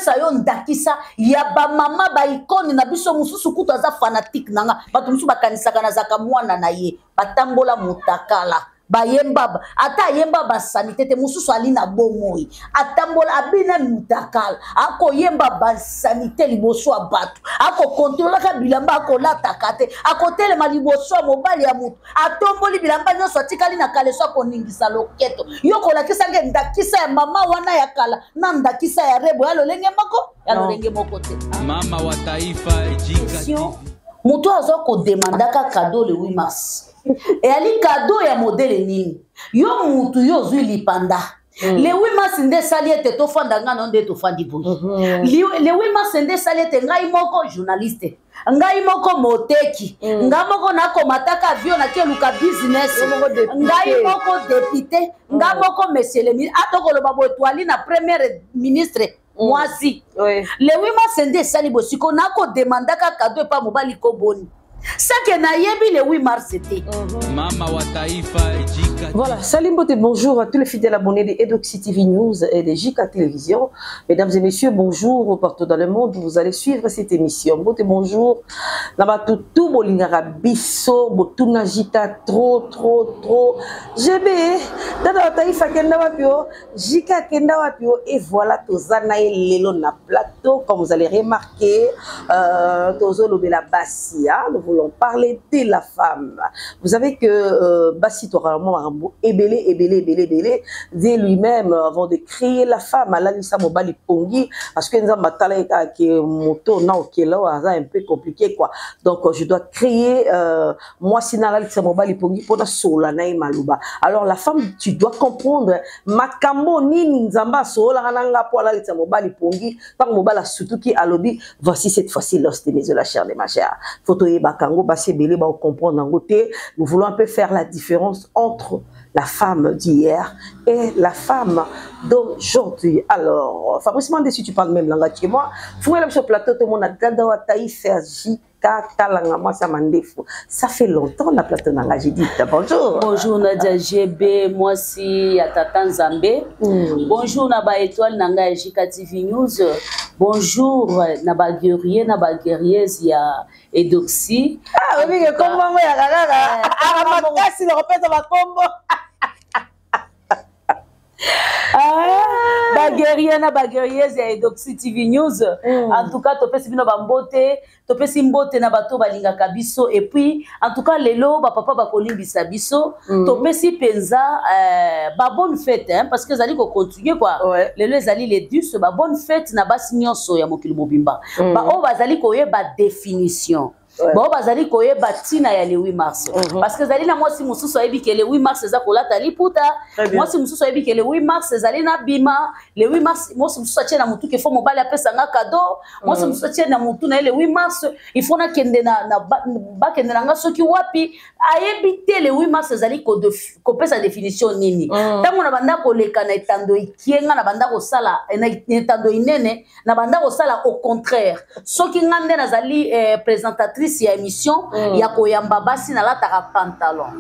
pesa yo ndakisa ya ba mama ba ikoni na biso mususu kutu aza fanatique nanga bato mususu bakanisaka na zaka mwana na ye batambola mutakala bayemba ata yemba ba sanité te mususu ali na bomoi atambola abina mutakala ako yemba ba sanité liboso abato ako contrôler ka bilamba ako lata kate ako telema liboso mobali ya mutu atomboli bilamba nyoso atikali na kaleso ako ningisa loketo yoko la kisa nge ndakisa ya mama wana ya kala na ndakisa ya rebo ya lolenge moko ya lolenge moko te mama wa taifa ejika mutu azo ko demandaka cadeau le 8 mars et ali cadeau ya modèle nini yo mutu yo zui lipanda le 8 mars nde saliete to fanda ngana nde to fandi boy le 8 mars nde saliete ngai moko journaliste ngai moko moteki ngai moko nako mataka avion na keluka business ngai moko député ngai moko monsieur le ministre atoko lo babo étoile na premier ministre moi si le 8 mars nde sali bosiko nako demandaka cadeau pa mobali ko boni. Ça que nayebi le 8 mars c'était. Mama wa taifa ejika. Voilà, salut beauté, bonjour à tous les fidèles abonnés de Edoxy TV News et de JK Télévision. Mesdames et messieurs, bonjour partout dans le monde, vous allez suivre cette émission. Beauté, bonjour. Nabatu tout bolingara biso, botuna jita trop. GB, dada taifa kenda wapio, JK kenda wapio et voilà tozana lelo na plateau comme vous allez remarquer, tozo lobela basia, nous voulons parler de la femme. Vous savez que Bassi Toralambo ébélé dès lui-même avant de créer la femme, Alalisa Mobali Pongi, parce que nous avons qui moto un peu compliqué quoi. Donc je dois créer moi sinon Alalisa Mobali Pongi pour la solana et maluba. Alors la femme, tu dois comprendre makambo ni nzamba sola nanga pour Alalisa Mobali Pongi par mobala surtout qui alobi. Voici cette fois-ci l'os de mes yeux, la chair de ma chair. Photo nous voulons un peu faire la différence entre la femme d'hier et la femme d'aujourd'hui. Alors, Fabrice Mandé, si tu parles même langage que moi, vous sur le plateau, tout le monde a Gadawa Taïfa Jika Kalangama Samandefo. Ça fait longtemps la plateau n'a j'ai dit bonjour. Bonjour Nadia GB, moi si Atatan Zambé. Bonjour Naba Étoile Nanga Jika TV News. Bonjour Naba Guerrier, Naba Guerriers, il y a Edoxy. Ah oui, comment moi ya gaga. Ah makasi le repète ma combo. Baguerriers et Edoxy TV News. En tout cas, topesi bino bambote, topesi mbote na bato balinga kabiso et puis en tout cas lelo ba papa ba kolimbisa biso, topesi penza ba bonne fête hein parce que zali ko continuer quoi. Lelo zali les 10 ba bonne fête na basi nyonso ya mokili mobimba. Ba o bazali ko ye ba définition. Bon, bazali koye batina ya le 8 mars. Parce que zali na moi si mususu ayebi que le 8 mars eza kolata liputa. Moi si mususu ayebi que le 8 mars zali na bima. Le 8 mars moi si mususu atie na mutu ke fo mobali apesa nga cadeau. Moi si mususu atie na mutu na le 8 mars il faut na kende na ba kende na nga soki wapi ayebi te le 8 mars zali ko pesa définition nini. Tango na banda ko leka na etando ikienga na banda ko sala na etando inene na banda ko sala au contraire. Soki ngande na zali présentatrice ya émission ya koyamba basi na la taka pantalon.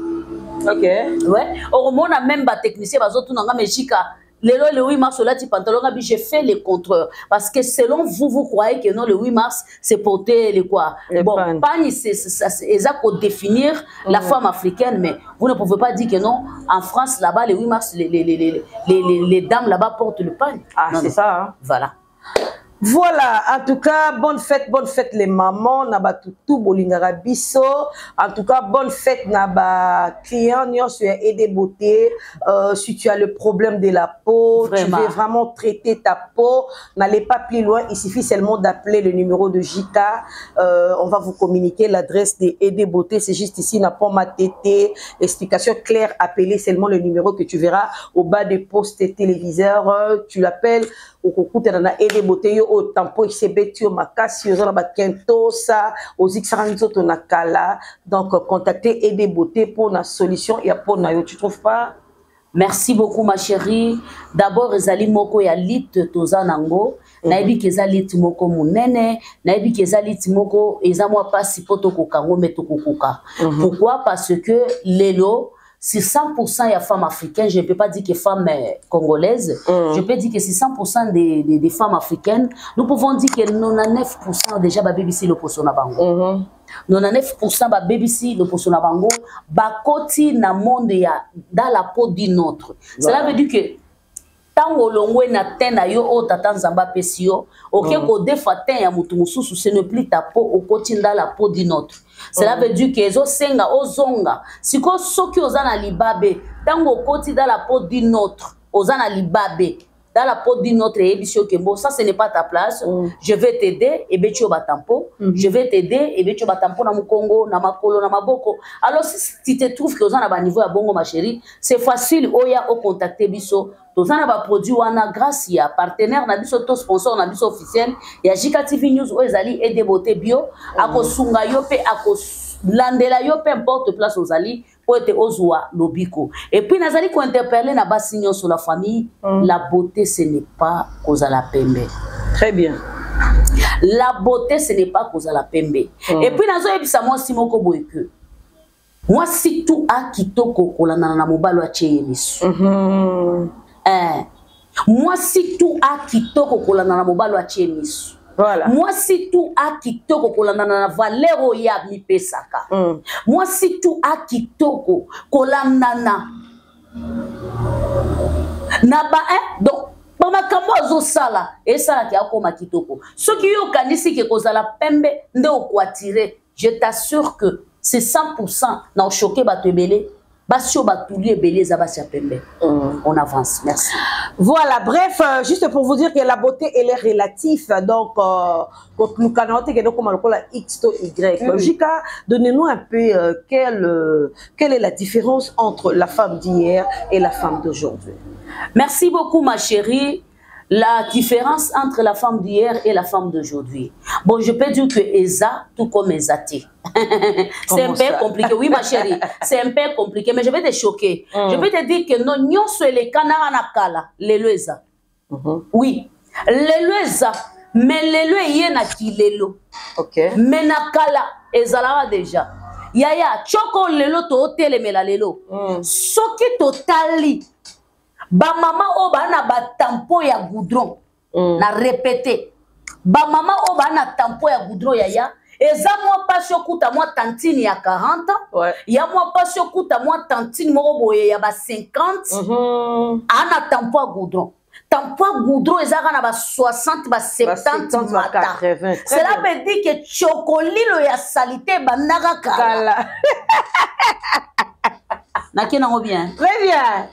OK. Ouais, au moment même ba technicien bazotu nanga mejika lelo le 8 mars là ti pantalon ngabi j'ai fait les contreurs parce que selon vous vous croyez que non le 8 mars c'est porter les quoi. Bon, pagne c'est ça exact pour définir la femme africaine mais vous ne pouvez pas dire que non en France là-bas le 8 mars les dames là-bas portent le pagne. Ah, c'est ça hein. Voilà. Voilà, en tout cas, bonne fête les mamans, naba tout bolingara biso. En tout cas, bonne fête naba client, nyon sur aider beauté. Si tu as le problème de la peau, vraiment. Tu veux vraiment traiter ta peau, n'allez pas plus loin. Il suffit seulement d'appeler le numéro de JK. On va vous communiquer l'adresse de aider beauté. C'est juste ici, n'a pas ma tété. Explication claire, appelez seulement le numéro que tu verras au bas des postes téléviseurs. Tu l'appelles. Au coûte dans la aide beauté au tampon CBT au makasi aux la bakento ça aux xaranzo tonakala donc contactez aide beauté pour la solution et pour na yo tu trouves pas. Merci beaucoup ma chérie. D'abord ezali moko ya lit tozanango naibi keza lit moko munene naibi keza lit moko eza moi pasi poto kokango meto kokoka. Pourquoi? Parce que lelo si 100% il y a femmes africaines, je ne peux pas dire que femmes congolaises, je peux dire que si 100% des femmes africaines, nous pouvons dire que 99% déjà ba BBC le poso na bango. 99% ba BBC le poso na bango, ba koti na monde ya dans la peau d'une autre. Cela veut dire que tango longwe na tena yo o tata nzamba pesio, ok ko defa ten ya mutu mususu ce n'est plus ta peau au koti dans la peau d'une autre. Cela veut dire que ezo senga ozonga siko soki ozana libabe tango koti dans la peau d'une autre ozana libabe dans la peau d'une autre émission que bon ça ce n'est pas ta place. Je vais t'aider et betio batampo. Je vais t'aider et betio batampo na mukongo na makolo na maboko. Alors si tu te trouves que ozana ba niveau ya bongo ma chérie, c'est facile oya o contacter biso. Tozana ba produit wana grâce ya partenaire na biso to sponsor na biso officiel ya JK TV News o ezali et de beauté bio akosunga yo pe akolandela yo peu importe place ozali pour être ozwa lobiko. Et puis nazali ko interpeller na basignon sur la famille, la beauté ce n'est pas cause à la pembe. Très bien. La beauté ce n'est pas cause à la pembe. Et puis nazo ebisa moi simoko boyeke. Moi si tout a kitoko kolanda na mobalo a cheyemisu. Moi si tout a kitoko kolanda na mobalo a chemisu. Voilà. Moi si tout a kitoko kolanda na valero ya mi pesaka. Moi si tout a kitoko kolanda na ba donc mama kamozo sala et sala ki akoma kitoko. Ce qui yo kanisi ke kozala pembe nde okwatire, je t'assure que c'est 100% na choqué batebele. On avance, merci. Voilà, bref, juste pour vous dire que la beauté, elle est relative. Donc, nous canons comme la X to Y. Jika, donnez-nous un peu quelle est la différence entre la femme d'hier et la femme d'aujourd'hui. Merci beaucoup, ma chérie. La différence entre la femme d'hier et la femme d'aujourd'hui. Bon, je peux dire que Eza, tout comme Ezati. C'est un peu compliqué. Oui, ma chérie, c'est un peu compliqué, mais je vais te choquer. Je vais te dire que non, nyon sur les canards nakala, les Eza. Oui, les Eza, mais les yena ki lelo. Ok. Mais nakala, ezala déjà. Yaya, choko lelo to hôtel mela lelo. Soki totali. Ba mama o ba na ba tampo ya goudron na répéter ba mama o ba na tampo ya goudron ya eza moi pas kuta moi tantine ya 40 ya moi pas kuta moi tantine moko boye ya ba 50 ana tampo ya goudron eza na ba 60 ba 70 ba 80. Cela veut dire que chocolilo ya salité bandaka kala nakena ngo bien. Très bien.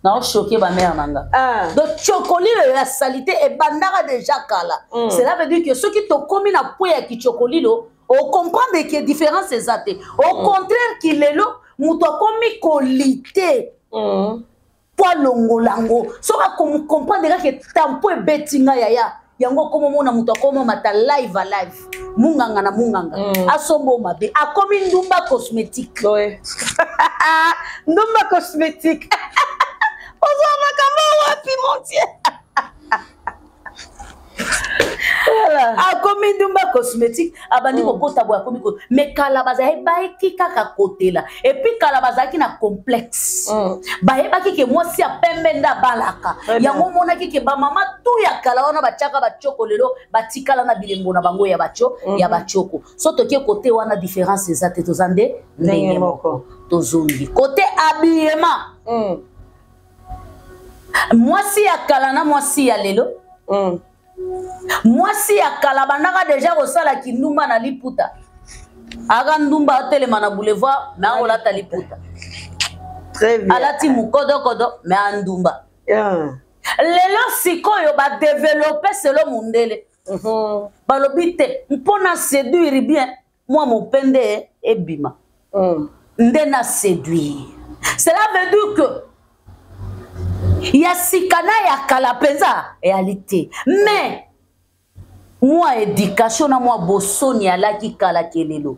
Non, choqué ma mère nanga. Donc chocolilo la salité et bandara déjà kala. Cela veut dire que ceux qui t'ont commis na poya qui chocolilo, on comprend que la différence c'est ça. Au contraire qu'il est là, muto commis qualité. Poa longo lango. So ka comprendre que tampo e betinga yaya. Yango komo mona muto komo mata live à live. Munganga na munganga. Asombo mabe. Akomi ndumba cosmétique. Ouais. Ndumba cosmétique. Voilà. A comme ndumba cosmétique abandi kokota boya komi ko mais kalabaza ba ki kaka côté là et puis kalabaza ki na complexe ba heba ki ke moi si a pembe nda balaka ya mona ki ke ba mama tout ya kala wana ba chaka ba chokolelo ba tikala na bilembo na bango ya bacho ya bachoko so to ki côté wana différence ezate to zande ndenge moko to zongi côté habillement. Moi si ya kalana moi si ya lelo. Moi si ya kalabandaka déjà osala kindumba na liputa. Aga ndumba telema na boulevard mais olata liputa. Très bien. Alati mukodo kodo mais andumba. Lelo sikoyo ba développer selon mundele. Balobite mpona séduire bien moi mon pende e bima. Ndena séduire. Cela veut dire que ya sikana ya kalapenza réalité mais moi éducation na moi bosoni alaki kala kelelo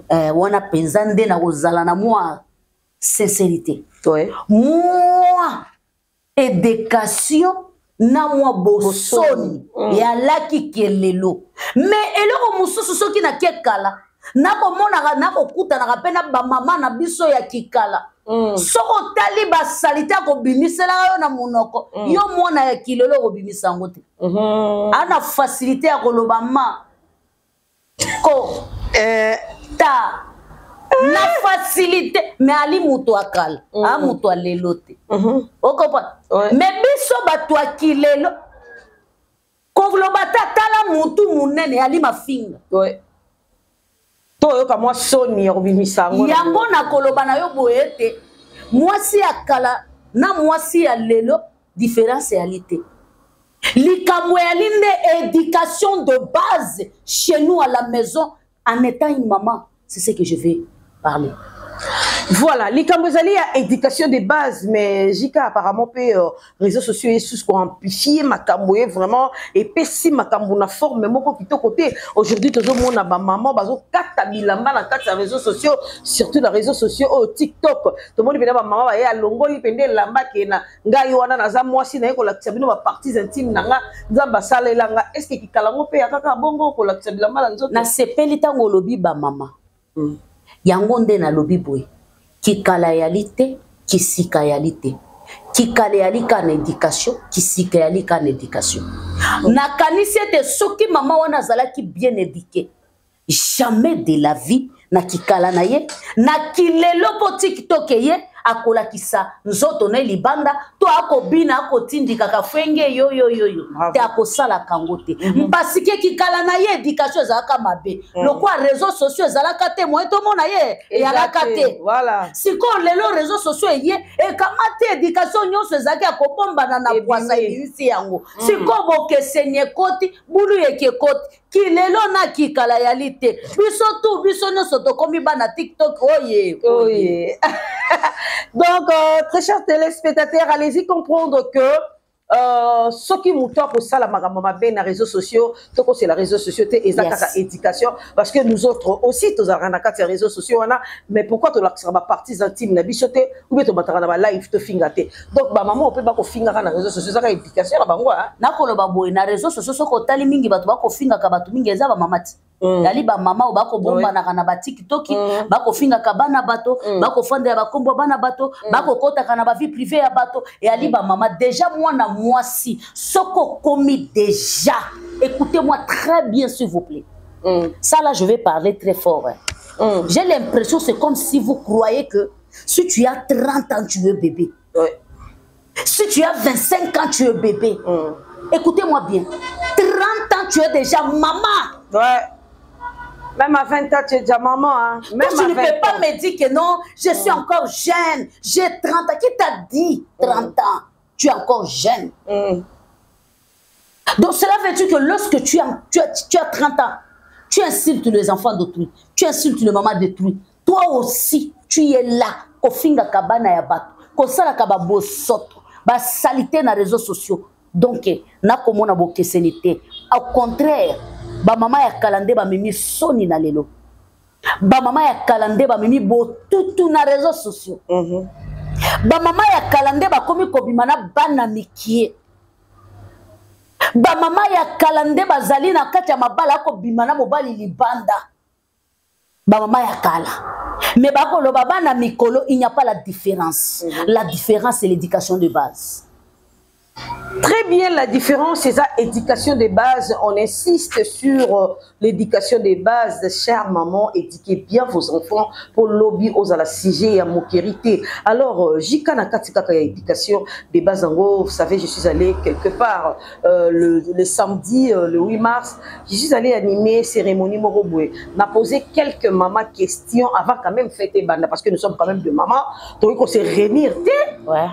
wana penza nde na kozala na moi sincérité moi éducation na moi bosoni ya laki kelelo mais eloko mususu soki na kekala nakomonaka nakokutanaka mpe na bamama na biso ya kikala soko otali basalite akobimiselaka yo na monoko yo mwana ya kilelo okobimisa yango te ana facilité ya koloba ma ko ta na facilité mais ali moto akala a moto alelo te okopa mais biso bato ya kilelo koloba ta tala motu munene ali mafinga to yoka mwa soni ya kobimisa yango na koloba na yo boye te mwasi ya kala na mwasi ya lelo différence ya lite likambo ya linde éducation de base chez nous à la maison en étant une maman c'est ce que je vais parler. Voilà, les Cambozali a éducation de base, mais Jika apparemment peut réseaux sociaux et sous qu'on amplifie ma camboye vraiment et pessi ma cambouna forme mais moi qui côté aujourd'hui tout le monde a ma maman bazo kata bilamba na kata réseaux sociaux surtout les réseaux sociaux au TikTok tout le monde penda maman ba ya longo li pende lamba kena ngai wana na za mwasi na ko la tsabino ba parties intimes nanga nzamba salelanga est-ce que kikalango pe akaka bongo ko la tsabilamba na nzoto na sepeli tango lobi ba mama yango nde na lobi boye kikala yalité kisika yalité kikala yalika na éducation kisika yalika na éducation na kanisi ete soki mama wana azalaki bien éduqué jamais de la vie na kikala na ye na kilelo po TikTok ye akolakisa nzoto na libanda to akobina akotindika kafenge yo te akosala kango te mpasike kikala na ye éducation ezalaka mabe lokwa réseaux sociaux ezalaka te moye tomona ye eyalaka te sikoyo lelo réseaux sociaux eye ekamata éducation nyonso ezalaki akobombana na bwasa ebimisi yango sikoyo bokeseni ekoti bulu yeke ekoti kilelo na kikala yali te biso nyonso tokomi bana TikTok oye. Donc, très chers téléspectateurs, allez-y comprendre que ce qui mouton pour ça la maman ben les réseaux sociaux, tout c'est les réseaux sociaux et éducation parce que nous autres aussi tous avons les réseaux sociaux mais pourquoi tu l'as ma partie intime na bichoté ou bien tu m'as na live to fingate donc ba maman on peut pas ko finga na réseaux sociaux ça éducation na bango na koloba boy na réseaux sociaux soko tali mingi batu ba ko finga ka batu mingi eza ba mamati yali ba mama o bako bomba na kana ba TikTok bako finga ka bana bato bako fanda ya bakombo bana bato bako kota kana ba vie privée ya bato yali ba mama déjà moi na moi si soko komi déjà écoutez-moi très bien s'il vous plaît ça là je vais parler très fort j'ai l'impression c'est comme si vous croyez que si tu as 30 ans tu es bébé si tu as 25 ans tu es bébé écoutez-moi bien 30 ans tu es déjà maman même à 20 ans, tu es déjà maman. Hein? Même donc, tu ne peux pas me dire que non, je suis encore jeune. J'ai 30 ans. Qui t'a dit 30 ans? Tu es encore jeune. Donc, cela veut dire que lorsque tu as 30 ans, tu insultes les enfants d'autrui. Tu insultes les mamans d'autrui. Toi aussi, tu es là. Au finga kabana ya bato. Ko sala kaba bosoto. Ba salité na réseaux sociaux. Donc, na komona bo kesenité. Au contraire, ba mama ya kalande ba mimi soni na lelo ba mama ya kalande ba mimi bo tutu na réseaux sociaux ba mama ya kalande ba komi kobima na bana mikie ba mama ya kalande ba zali na kati ya mabala ko bima na mobali libanda ba mama ya kala mais ba ko lo baba na mikolo il n'y a pas la différence la différence c'est l'éducation de base. Très bien, la différence, c'est ça, éducation de base. On insiste sur l'éducation de base. Chère maman, éduquez bien vos enfants pour lobby aux à la CG et à mokérité. Alors, Jika Nakatika éducation de base, en gros, vous savez, je suis allée quelque part le samedi, le 8 mars, je suis allée animer cérémonie Moroboué. M'a posé quelques mamans questions avant quand même fêter banda parce que nous sommes quand même de mamans. Donc, on s'est réunir. Ouais.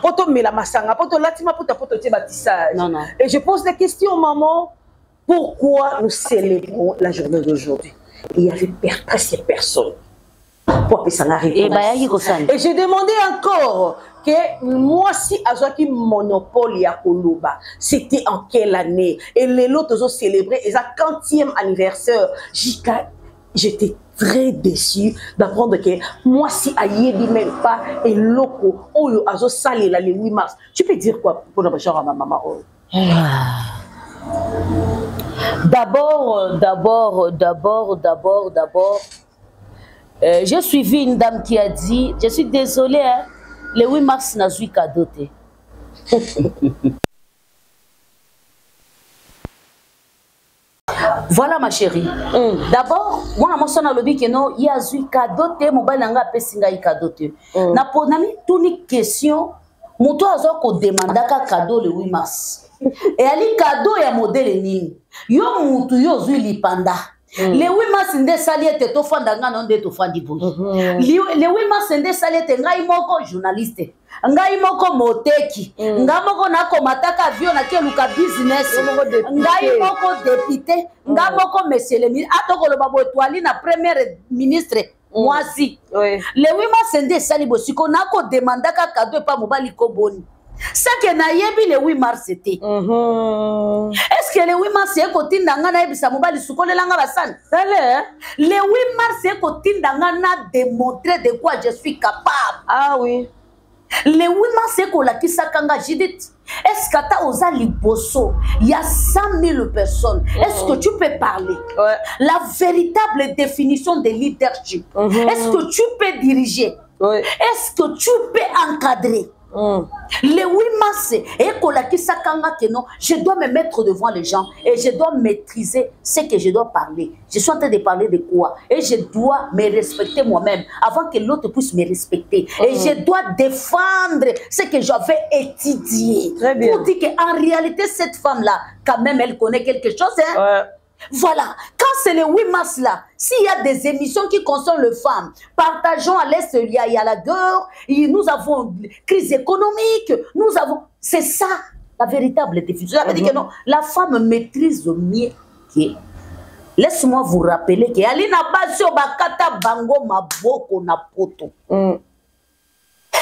Non, non. Et je pose la question, maman, pourquoi nous célébrons la journée d'aujourd'hui? Il y avait presque personne. Pourquoi ça n'arrive pas? Et j'ai demandé encore que moi, si Azaki monopole ya Koloba, c'était en quelle année? Et les autres ont célébré et 40e anniversaire. J'étais très déçue d'apprendre que moi, si Ayebi même pas et loco, Oyo Azo Salé le 8 mars, tu peux dire quoi pour la à ma maman? D'abord, J'ai suivi une dame qui a dit, je suis désolée, hein, le 8 mars n'a eu cadeau. Voilà ma chérie. D'abord, moi je suis lobby que non, il y a eu cadeau te mobile nga pesinga i cadeau te. Na ponami tuni question, moto azo ko demandaka cadeau le 8 mars. Et ali cadeau ya modèle nini. Yo mutu yo zui lipanda. Le 8 mars nde saliete to fanda nga non de to fandi boy. Le 8 mars nde saliete ngai moko journaliste. Ngai moko moteki. Ngai moko na komataka avion na keluka business. Ngai moko député. Ngai moko monsieur le ministre. Atoko lo babo étoile na premier ministre. Moi si. Le 8 mars nde sali bosiko na ko demandaka cadeau pa mobali ko boni. Ça que na yebi le 8 mars c'était. Est-ce que le 8 mars c'est côté ndanga na yebisa mobali sukole langa basane? Le 8 mars c'est côté ndanga na démontrer de quoi je suis capable. Ah oui. Le 8 mars c'est ko la kisakanga Judith. Est-ce que ta osa liboso, il y a 100 000 personnes. Est-ce que tu peux parler? La véritable définition de leadership. Est-ce que tu peux diriger? Est-ce que tu peux encadrer? Le 8 mars, je dois me mettre devant les gens et je dois maîtriser ce que je dois parler. Je suis en train de parler de quoi? Et je dois me respecter moi-même avant que l'autre puisse me respecter. Et je dois défendre ce que j'avais étudié. Très bien. Pour dire qu'en réalité, cette femme-là, quand même, elle connaît quelque chose. Hein? Voilà, quand c'est le 8 mars là, s'il y a des émissions qui concernent les femmes, partageons à l'Est, il y a la guerre, nous avons une crise économique, nous avons... C'est ça, la véritable définition. Ça veut dire que non, la femme maîtrise mieux que... Laisse-moi vous rappeler que Alina Basio Bakata Bango Maboko na poto.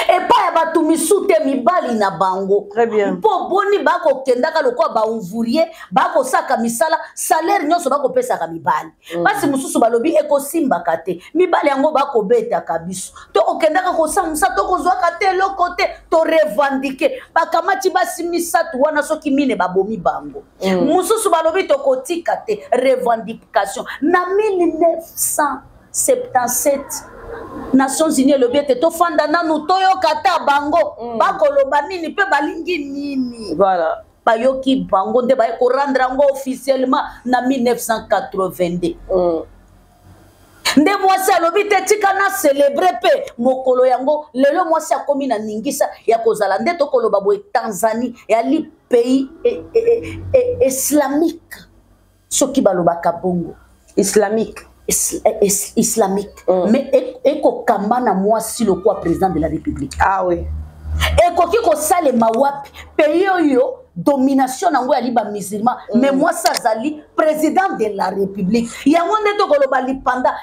Et pas batu misute mibali na bango. Très bien. Po boni bako kendaka lokwa ba ouvrier bako saka misala salaire nyonso bako pesa ka mibali. Basi mususu balobi eko simba kate. Mibali yango bako beta kabiso. To okendaka ko samusa to ko zwa kate lo côté to revendiquer. Bakamati basi misatu wana soki mine babomi bango. Mususu balobi to ko tikate revendication. Na 1977 Nations Unies le biete to fanda nanu toyo kata bango bakoloba nini pe balingi nini voilà bayoki bango nde ba ko rendre ngo officiellement na 1982 nde mwasi alobi te tika na célébrer pe mokolo yango lelo mwasi akomi na ningisa ya kozala nde to koloba boye Tanzanie ya li pays islamique soki balobaka bongo islamique islamique. Mais eko kambana moi si le quoi président de la République. Ah oui. Eko kiko sale mawapi pays yo domination nango ya liba musulman mais moi ça zali président de la République. Yango nde to koloba lipanda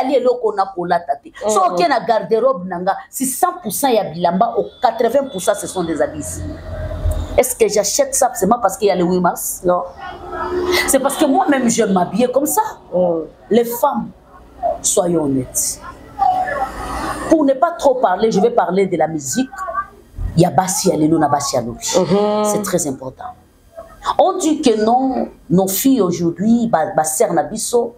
ali eloko na kolata te. So ok na garde-robe nanga si 100% ya bilamba au 80% ce sont des habits. Est-ce que j'achète ça seulement parce qu'il y a le 8 mars? Non. C'est parce que moi-même, je m'habillais comme ça. Les femmes, soyons honnêtes. Pour ne pas trop parler, je vais parler de la musique. Il y a Bassi Alelo, Bassi Alobi. C'est très important. On dit que non, nos filles aujourd'hui, Basser Nabiso,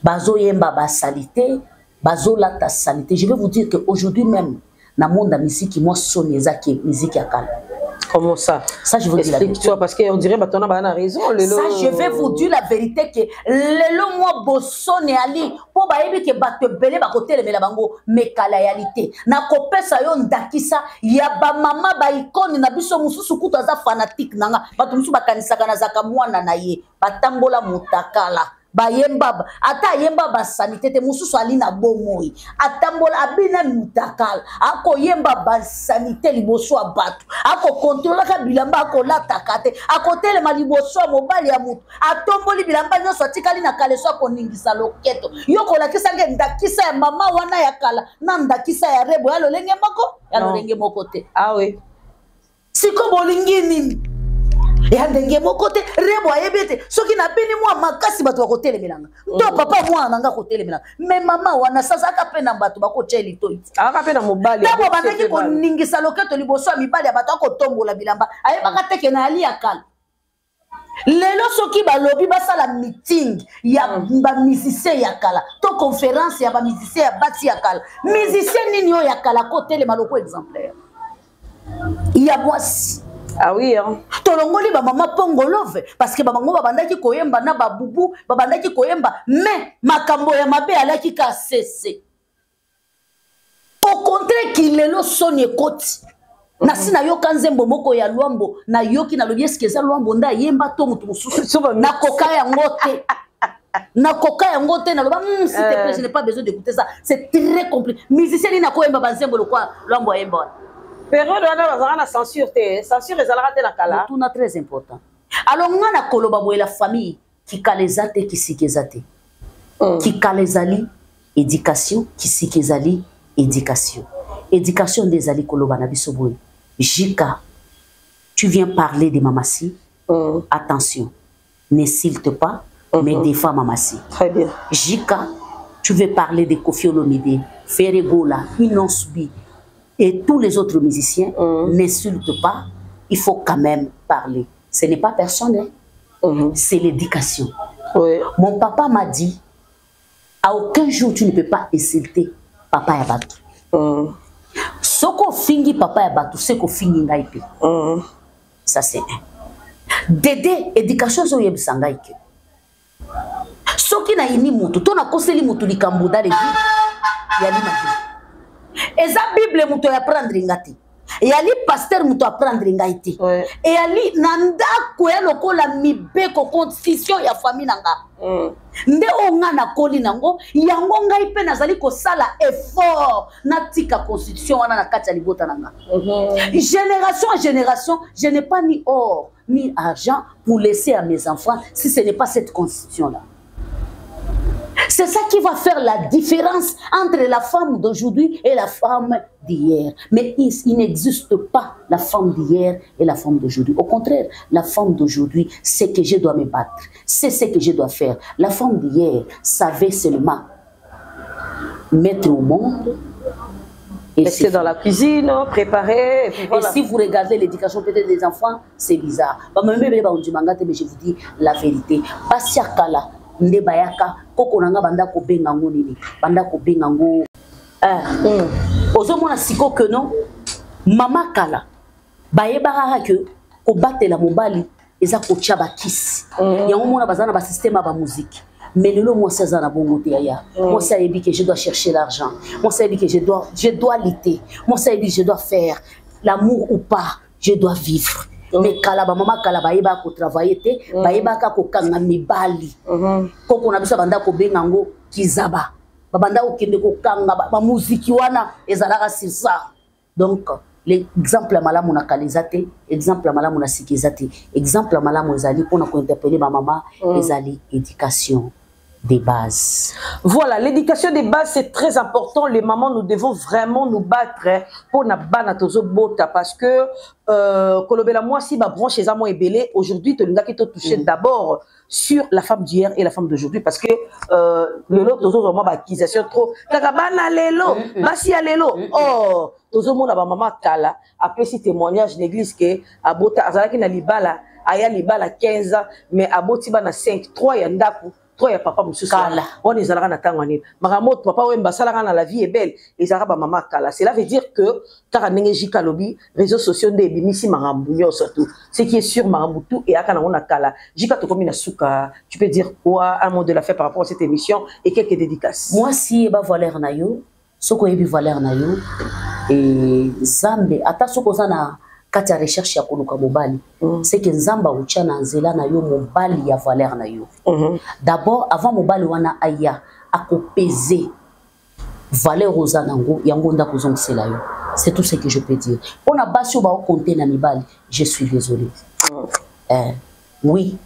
Bazo Yemba Basalite, Bazo Lata Salite. Je vais vous dire qu'aujourd'hui même, dans le monde de la musique, moi, sonne qui musique à calme. Comment ça? Ça, je vous dis la vérité. Parce qu'on dirait que tu as raison. Ça, je vais vous dire la vérité que le moi boson et ali pour baebi que batte belé ba côté le bango mais la réalité. Na kopesa yo ndakisa ya ba mama ba icône na biso mususu kutu aza fanatique nanga batu mususu bakanisa kana zaka mwana na ye batambola mutakala. Bayemba ata yemba ba sanité te mususu ali na bomoi atambola abina mutakala ako yemba ba sanité liboso abatu ako contrôler ka bilamba ako lataka te ako telema liboso mobali ya mutu atomboli bilamba nyonso atikali na kaleso ako ningisa loketo yoko la kisa nge ndakisa ya mama wana ya kala na ndakisa ya rebo ya lolenge moko ya lolenge moko te. Ah oui, siko bolingi nini ya ndenge moko te rebo ayebete soki na bini mwa makasi bato bakotele melanga to papa mwa nanga kotele melanga mais mama wana sasa aka pena bato bakoteli toiti aka pena mobali tabo bandaki ko ningisa loketo liboso ya mibali ya bato akotombola bilamba ayebaka teke na ali akala lelo soki balobi basala meeting ya bamusicien ya kala to conférence ya bamusicien ya bati ya kala musicien nini oyo ya kala kotelema loko exemplaire ya mwasi. Ah oui, hein. Tolongoli ba mama pongolove parce que ba bango babandaki koyemba na babubu babandaki koyemba mais makambo ya mabe alaki ka cesse. Au contraire qu'il lelo soni ekoti. Na sina yo kanzembo moko ya Luambo na yoki na lobi eske za Luambo nda yemba to mutu mususu na koka ya ngote. Na koka ya ngote na loba s'il te plaît je n'ai pas besoin d'écouter ça, c'est très compliqué. Musicien ni na koyemba banzembo lokwa Luambo yemba. Période où on a la censure, censure et la kala. Tout est très important. Alors on a koloba boye la famille qui kalezate qui sikezate. Qui kalezali éducation qui sikezali éducation. Éducation des ali koloba na biso boye. Jika, tu viens parler de Mamassi. Attention, n'insulte pas, mais défends Mamassi. Très bien. Jika, tu veux parler de Kofi Olomide, Ferregola, Inonsbi et tous les autres musiciens, n'insulte pas, il faut quand même parler. Ce n'est pas personnel, c'est l'éducation. Oui. Mon papa m'a dit, à aucun jour tu ne peux pas insulter papa Yabatou. Soko fingi papa Yabatou, c'est qu'on fingi ngaïpe. Ça c'est un. Dédé, éducation so yebsangaïke. Soki na ini mutu, to na koseli mutu likambuda de vie, yali matu. Eza Bible muto ya prendre ngati. Et ali pasteur muto ya prendre ngati. Et ali nanda ko lokola mibeko constitution ya famille nanga. Nde onga na koli nango yango ngai pe nazali ko sala effort na tika constitution wana na kati ya libota nanga. Génération à génération, je n'ai pas ni or ni argent pour laisser à mes enfants si ce n'est pas cette constitution là. C'est ça qui va faire la différence entre la femme d'aujourd'hui et la femme d'hier. Mais il n'existe pas la femme d'hier et la femme d'aujourd'hui. Au contraire, la femme d'aujourd'hui, c'est que je dois me battre. C'est ce que je dois faire. La femme d'hier savait seulement mettre au monde. Rester dans la cuisine, préparer. Et, puis voilà. Et si vous regardez l'éducation peut-être des enfants, c'est bizarre. Mais je vous dis la vérité. Basiakala. Nde bayaka koko nanga banda ko benga ngo nini banda ko benga ngo ozomona siko que non mama kala bayebaka que ko batela mobali eza ko tchaba kiss yango mona bazana ba système ba musique mais lelo moi ça na bongo te ya moi ça ebi que je dois chercher l'argent moi ça ebi que je dois lutter moi ça ebi je dois faire l'amour ou pas je dois vivre. Mais kalaba mama kalaba yeba ko travailler te bayeba ka ko kanga mibali koko na biso banda ko benga ngo kizaba babanda ko kende ko kanga ba muziki wana ezalaka sur ça. Donc l'exemple malamu na kalizate exemple malamu na sikizate exemple malamu ezali pona ko interpeller ba mama ezali éducation des bases. Voilà, l'éducation des bases, c'est très important. Les mamans, nous devons vraiment nous battre pour na bana tozo bota parce que kolobela moi si ba branche les amants est belé aujourd'hui tu n'as qu'à toucher d'abord sur la femme d'hier et la femme d'aujourd'hui parce que le lot tozo vraiment ba accusation trop kakabana lelo basi ya lelo oh tozo mona ba maman kala après si témoignage l'église que abota azalaki na libala aya libala 15 ans mais aboti bana 5 3 ya ndaku. Toi, papa, monsieur, on est allé à Tangani. Maramot, papa, on est la vie est belle. Les Arabes, maman, kala. Cela veut dire que, Taranengeji Kalobi, réseaux sociaux de Bimisi Marambouyo, surtout. Ce qui est sûr, Maramboutou et Akana, on a kala. Jika Tokomina Souka, tu peux dire quoi, un mot de la fête par rapport à cette émission et quelques dédicaces. Moi, si, bah, Valère Nayo, ce qu'on a vu Valère Nayo, et Zambe, ata ce qu'on a. Kati ya recherche ya koluka mobali c'est que nzamba ucha na nzela na yo mobali ya valeur na yo d'abord avant mobali wana aya akopeze valeur ozanango yango nda kozongisela yo c'est tout ce que je peux dire on a basi ba compter na mibali je suis désolé oui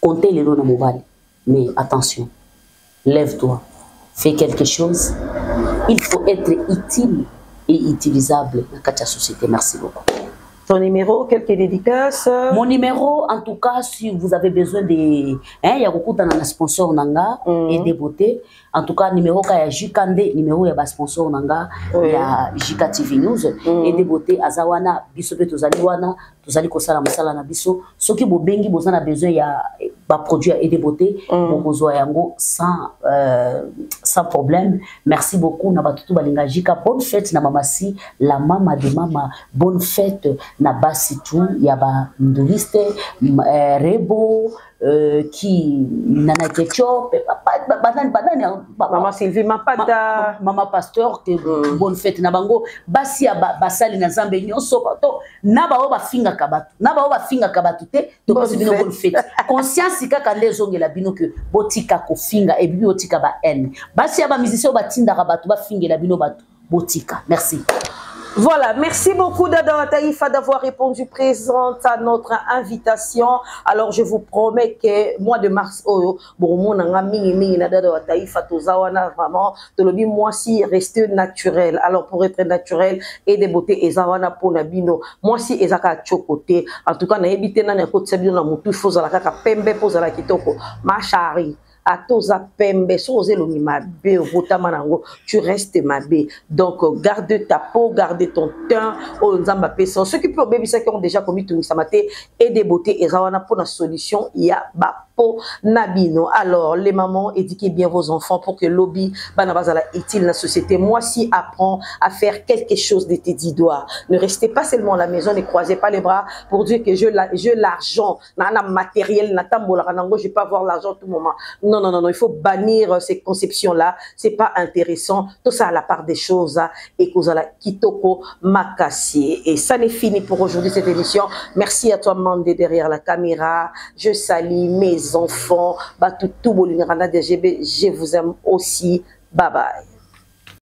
compter les na mobali mais attention lève-toi fais quelque chose il faut être utile et utilisable dans la société. Merci beaucoup. Ton numéro, quelques dédicaces? Mon numéro, en tout cas, si vous avez besoin de... il y a beaucoup de sponsors nanga et des beautés. En tout cas, numéro il y a Jikande, numéro il y a sponsor nanga, il y a Jika TV News et des beautés azawana biso pe tozali wana, tozali kosala masala na biso. Soki bobengi bozana besoin ya ba produit et des beautés, bokozwa yango sans problème. Merci beaucoup na batutu balinga Jika. Bonne fête na mamasi, la mama de mama. Bonne fête na basi tout, ya ba ndoliste, Rebo, qui nana ketchup, maman Sylvie Mapata, maman pasteur, que bonne fête na bango, basi ya basali na zambe nyonso to na ba o ba finga kabatu, na ba o ba finga kabatu te to basi bino bonne fête. Conscience kaka nde zongela bino que botika ko finga et bi botika ba haine. Basi ya ba musicien ba tinda kabatu ba fingela bino batu botika. Merci. Voilà, merci beaucoup Dada Taïfa d'avoir répondu présente à notre invitation. Alors je vous promets que mois de mars, Dada Taïfa tozawana vraiment de l'obi moi si rester naturel. Alors pour être naturel et des beautés et zawana pour nabino, moi si ezaka chokote. En tout cas na ebité na ko tsabino na mutu faut la kaka pembe pour la kitoko. Ma chérie. Atoza pembe, tu restes ma bé. Donc, garde ta peau, garde ton teint. Ceux qui peuvent qui ont déjà commis tout ça et des beautés et zawana pour la solution, il y a Nabino. Alors, les mamans, éduquez bien vos enfants pour que l'obi banabazala utile dans la société. Moi, si apprends à faire quelque chose de tes 10 doigts, ne restez pas seulement à la maison, ne croisez pas les bras pour dire que j'ai l'argent, nana matériel, je peux avoir l'argent tout moment. Non, non, non, non, il faut bannir ces conceptions-là. C'est pas intéressant. Tout ça à la part des choses et que la kitoko makassi. Et ça n'est fini pour aujourd'hui cette émission. Merci à toi, Mandé, derrière la caméra. Je salue mes enfants, je vous aime aussi. Bye bye.